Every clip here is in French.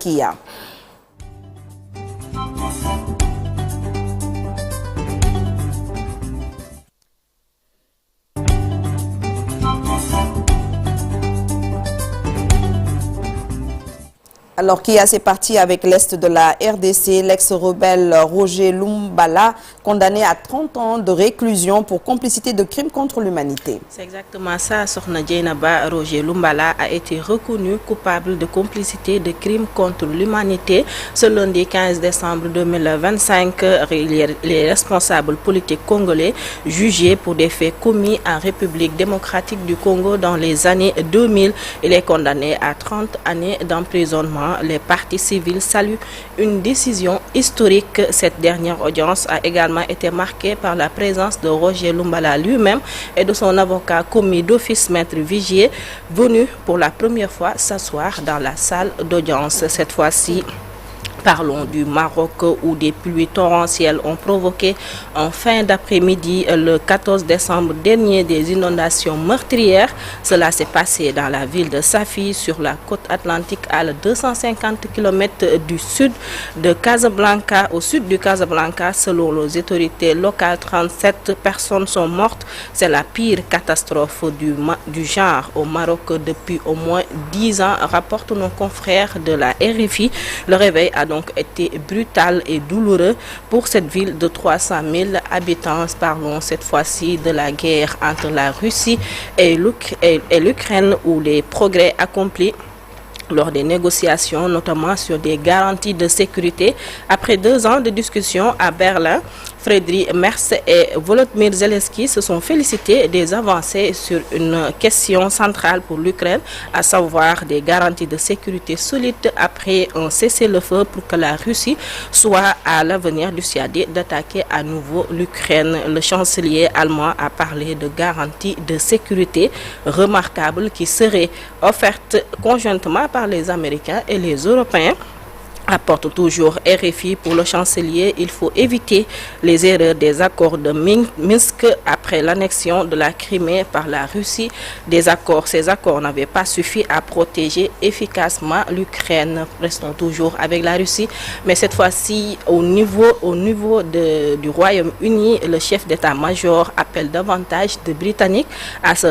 Kia. Alors Kia, c'est parti avec l'Est de la RDC, l'ex-rebelle Roger Lumbala, condamné à 30 ans de réclusion pour complicité de crimes contre l'humanité. C'est exactement ça, Sorna Djeynaba. Roger Lumbala a été reconnu coupable de complicité de crimes contre l'humanité. Ce lundi 15 décembre 2025, les responsables politiques congolais jugés pour des faits commis en République démocratique du Congo dans les années 2000. Il est condamné à 30 années d'emprisonnement. Les partis civils saluent une décision historique. Cette dernière audience a également été marquée par la présence de Roger Lumbala lui-même et de son avocat commis d'office, Maître Vigier, venu pour la première fois s'asseoir dans la salle d'audience. Cette fois-ci, parlons du Maroc où des pluies torrentielles ont provoqué en fin d'après-midi le 14 décembre dernier des inondations meurtrières. Cela s'est passé dans la ville de Safi sur la côte atlantique à 250 km du sud de Casablanca. Au sud du Casablanca, selon les autorités locales, 37 personnes sont mortes. C'est la pire catastrophe du genre au Maroc depuis au moins 10 ans, rapportent nos confrères de la RFI. Le réveil a donc été brutal et douloureux pour cette ville de 300 000 habitants. Parlons cette fois-ci de la guerre entre la Russie et l'Ukraine où les progrès accomplis lors des négociations, notamment sur des garanties de sécurité. Après 2 ans de discussion à Berlin, Friedrich Merz et Volodymyr Zelensky se sont félicités des avancées sur une question centrale pour l'Ukraine, à savoir des garanties de sécurité solides après un cessez-le-feu pour que la Russie soit à l'avenir dissuadée d'attaquer à nouveau l'Ukraine. Le chancelier allemand a parlé de garanties de sécurité remarquables qui seraient offertes conjointement par les Américains et les Européens. Apporte toujours RFI. Pour le chancelier, il faut éviter les erreurs des accords de Minsk après l'annexion de la Crimée par la Russie. Ces accords n'avaient pas suffi à protéger efficacement l'Ukraine. Restons toujours avec la Russie, mais cette fois-ci au niveau du Royaume-Uni, le chef d'état-major appelle davantage de Britanniques à se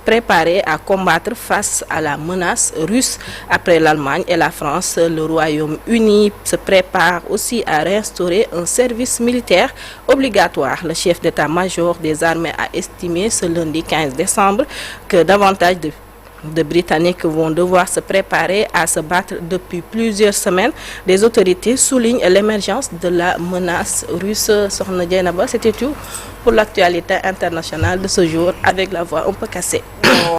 préparer à combattre face à la menace russe. Après l'Allemagne et la France, le Royaume-Uni se prépare aussi à réinstaurer un service militaire obligatoire. Le chef d'état-major des armées a estimé ce lundi 15 décembre que davantage de Britanniques vont devoir se préparer à se battre depuis plusieurs semaines. Les autorités soulignent l'émergence de la menace russe. Sorna Djeynaba, c'était tout pour l'actualité internationale de ce jour avec la voix un peu cassée.